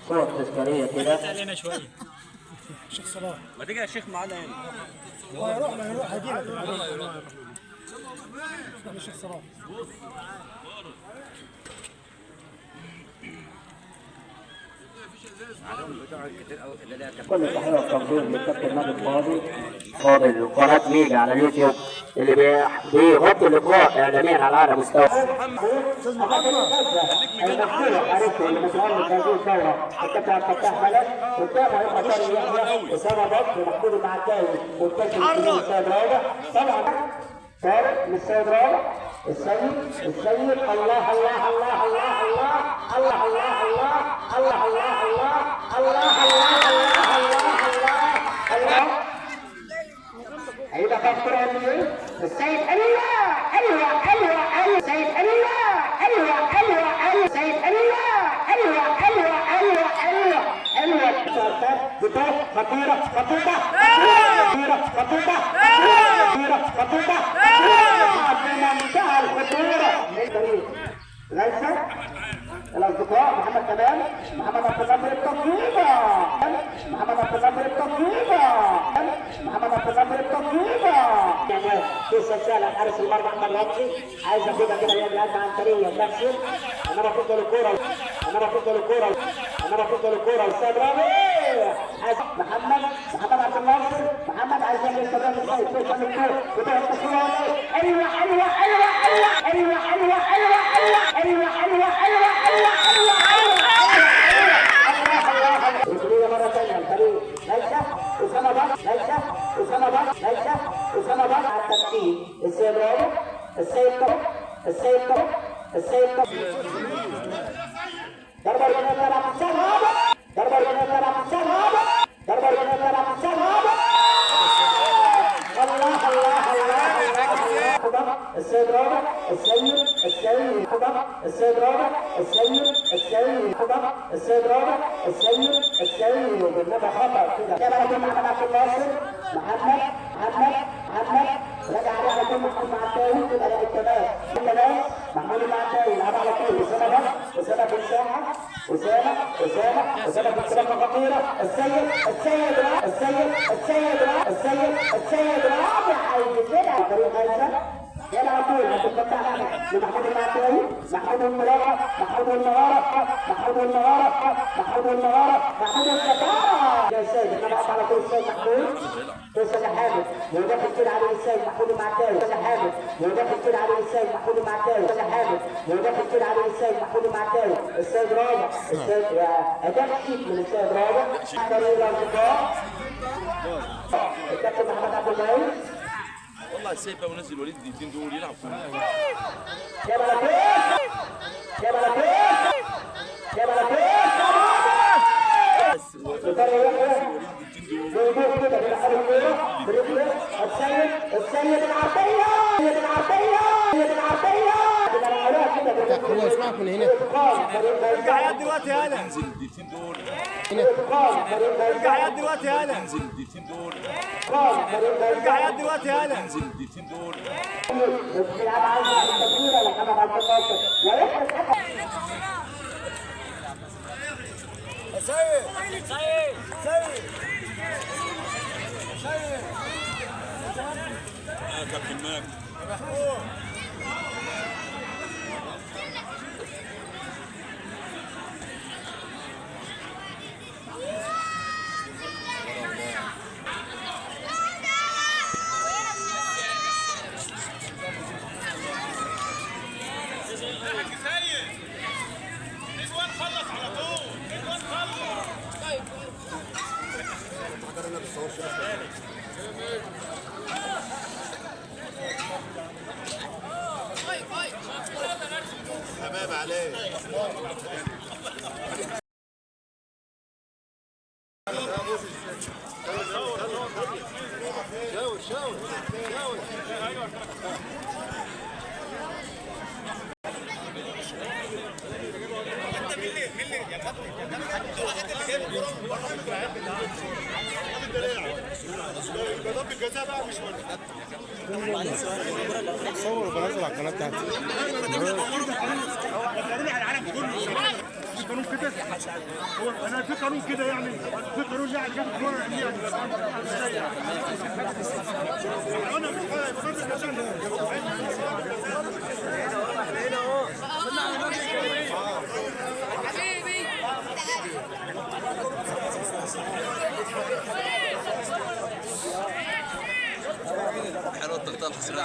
صور تذكارية كده. علينا شوية. شيخ صلاح ما تيجي يا شيخ معانا هنا. يروح هجيلك. يروح الشيخ صلاح. كل تحية وتقدير للكابتن نادي فاضل وقناة ميجا على اليوتيوب اللي بيغطي اللقاء اعلاميا على اعلى مستوى. المحمود عرفته اللي متعلق بهذه الدورة الكابتن عبد الفتاح ملك قدامه هيبقى طارق يحيى أسامة بكر ومحمود المعداوي منتشر في السيد رابع طبعا طارق من السيد رابع السيد الله الله الله الله الله الله الله الله الله الله الله الله الله هيبقى فاكر السيد الله ايوه ايوه ايوه سيد الله ايوه ايوه ايوه سيد الله ايوه ايوه ايوه ايوه ايوه بطاقه خطيره خطيره خطيره خطيره خطيره خطيره منتهى الخطوره ليس الاصدقاء محمد كمال محمد عبد الله التطويبه محمد عبد الله التطويبه محمد عبد الله التطويبه يعني في سلسله حارس المرمى احمد لطفي عايز اخدها كده يا جماعه عنتريه نفسي انا بفضل الكوره انا بفضل الكوره انا بفضل الكوره استاذ رامي محمد عبد الناصر محمد عايز يستمر ازاي توصل للكوره وتروح الكوره ايوه ايوه ايوه ايوه ايوه ايوه ايوه ايوه ايوه ايوه مرة ثانية الفريق ليس أسامة بكر ليس أسامة بكر ليس أسامة بكر على التسديد السيد رابع السيد طارق ضربة ركنية تلعب السيد رابع ضربة ركنية تلعب السيد رابع ضربة ركنية تلعب السيد رابع الله الله الله الله السيد رابع السيد خضر السيد رابع السيد خضر السيد رابع السيد بالنبى خطأ كده جاب على طول محمد عبد الناصر محمد رجع عليه على طول محمود المعداوي كده لعب التماس محمود المعداوي يلعب على طول أسامة في الساحة أسامة في الساحة خطيرة السيد رابع هيجيبها فريق هيثم يلا على طول هتتفتح لمحمود المعداوي محمود المنارة محمود الفتاة يا سيد انا بقف على طول السيد محمود استاذ حامد وداخل كده عليه السيد محمود المعداوي استاذ حامد وداخل كده عليه السيد محمود المعداوي استاذ حامد وداخل كده عليه السيد محمود المعداوي السيد رابع السيد اداء شيك من السيد رابع فريق الاصدقاء الكابتن محمد عبد الله والله سايبه ونزل وليد الدين دول يلعب يا بلاتيك يا بلاتيك يا بلاتيك السيد العربية هو يسمعك من هنا. ارجع يد دلوقتي هلا انزل الدقيقتين دول ارجع يد دلوقتي هلا انزل الدقيقتين دول ارجع يد دلوقتي هلا انزل الدقيقتين دول كابتن ماجد حباب عليك شاور ضرب الجزاء بقى مش صور وبنزل على القناه بتاعتي. قانون على العالم كله مش قانون كده. هو انا في قانون كده يعني في قانون يعني كده كوره يعني انا مش حلو التغطية الحسنة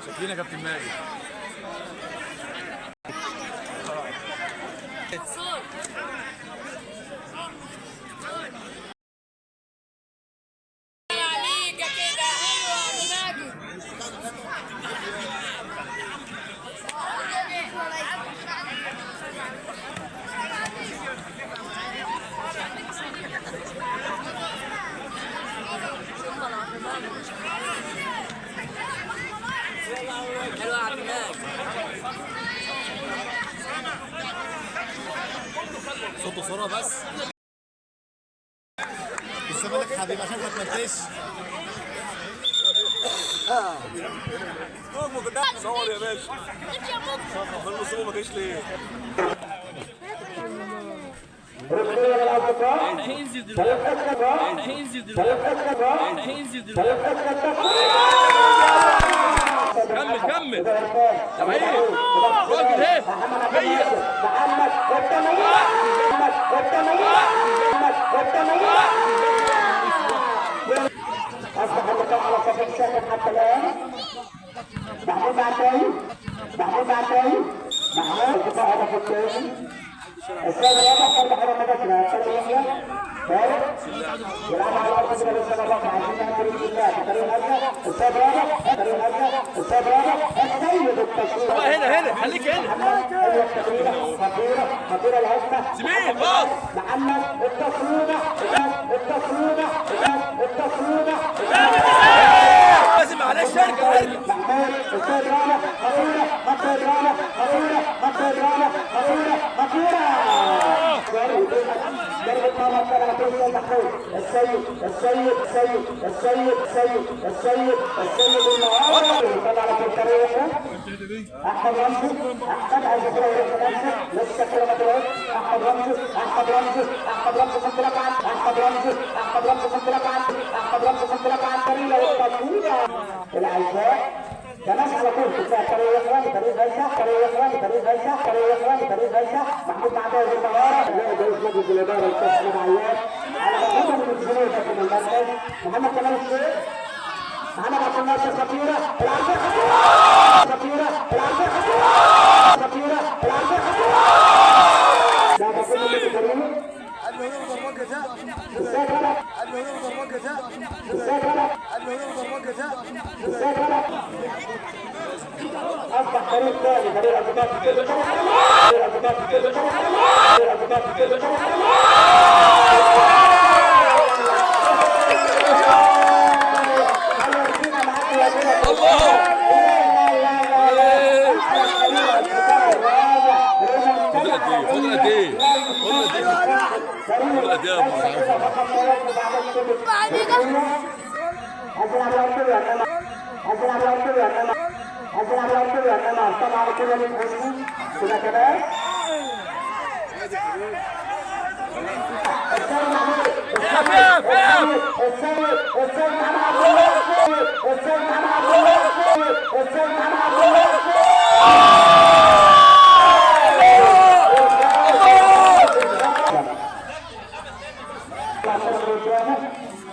شاكرين يا كابتن ماجد. حلوة عبد الماجد. صوت وصورة بس. الزمالك حبيبي عشان ما تنتش. صور يا باشا. المصيبة ما جاش ليه؟ هينزل دلوقتي. هينزل دلوقتي. هينزل دلوقتي. كمل كمل. يا بعيد. راجل ايه؟ هي. محمد والتمييز أصبح اللقاء على صفيق ساكن حتى الآن. محمود عتاي ارتفاع هدف الثاني. الثاني واضح اربح رمضان الثاني يحيى فارق يلعب على الارض كده لسه الرابع عايزين نعمل بالله فريق هجه استاذ رابع السيد التشويق هنا خليك هنا. خطيره الهجمه زميل باص محمد التصويبه لازم عليه الشركه. محمود استاذ رابع خطيره ضربة مرة ثانية توصل محمود السيد المعارض يطلع على الطريق أحمد رمزي عايز يروح لنفسه لسه كده ما طلعش أحمد رمزي منطلق عن طريقة والتصوير العزاء تماس على طول تطلع طريق غزة محمود معداوي بالمهارة اللاعب رئيس مجلس الإدارة الأستاذ أحمد عياد على مجهود من الجنوب في المركز محمد كمال الشيخ محمد عبد الناصر خطيرة العرضية لا بكل اللي بكريمه ضربات جزاء. أصبح فريق ثاني فريق أصدقاء طبعا كده للحسن كده كمان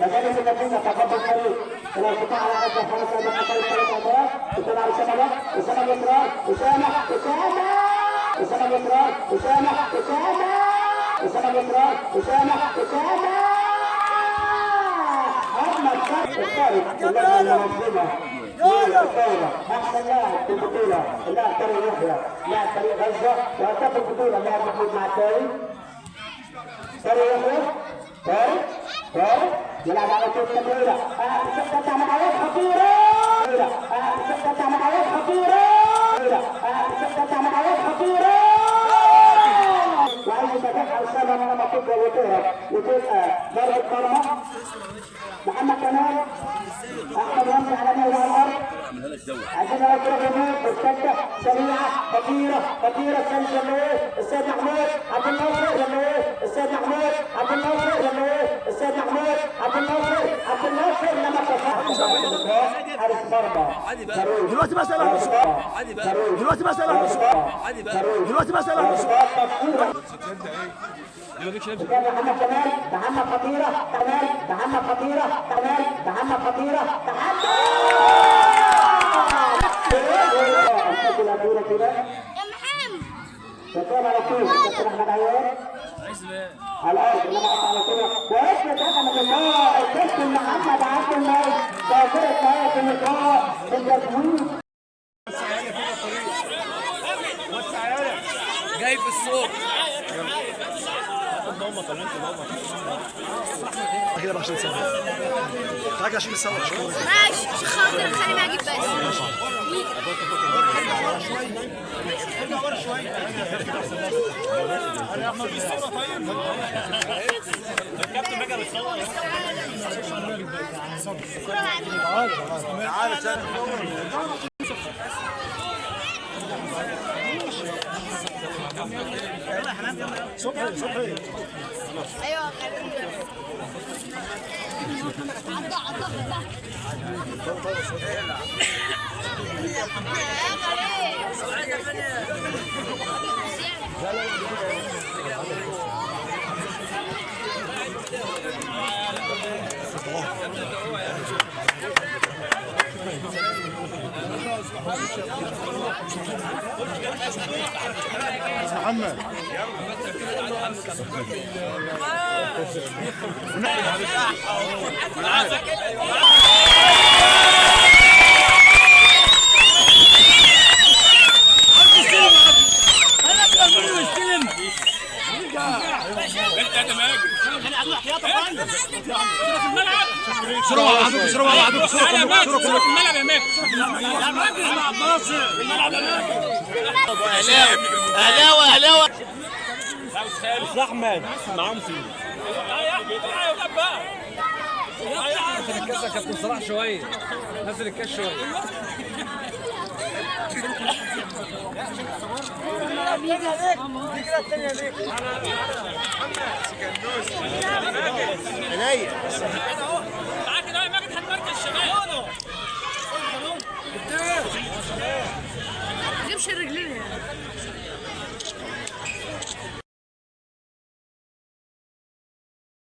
مجالس النتيجة تقدم فريق الاستطاع على غزة خمسة دقائق 3 أدوار أسامة أحمد الثالث احسن لاعب في البطوله اللاعب طارق يحيى لاعب فريق غزه، وهداف البطوله اللاعب محمود معتاوي. طارق يحيى طارق يلعب على طول تمريره، تقطع محاولات خطيره، تقطع محاولات خطيره، تقطع محاولات خطيره، وعايز يتابعها اسامه من مطلوب وتبقى ضربه مرمى. محمد كمال احمد رمزي على نهر الارض، عايزين نضرب رموز مرتده سريعه خطيره السيد جمهور السيد محمود عبد الناصر جمهور السيد محمود عبد الناصر جمهور السيد محمود عبد الناصر لما تصحح حارس مرمى دلوقتي مسألة محمد كمال محمد خطيره شكرا على طول كابتن احمد عيار على الارض انما قطع على طول واسمه احمد الله الكابتن محمد عبد الملك ظاهره نهايه اللقاء بالتسويق جاي في الصوت كده ب 20 سنه حاجه 20 سنه ماشي عشان خاطر خليني اجيب بس الكابتن بقى بيتصور صبحي ايوه محمد اهلاوي احمد معاهم فين نزل الكاس يا كابتن صلاح شويه نزل الكاس شويه ما تجيبش الرجلين يعني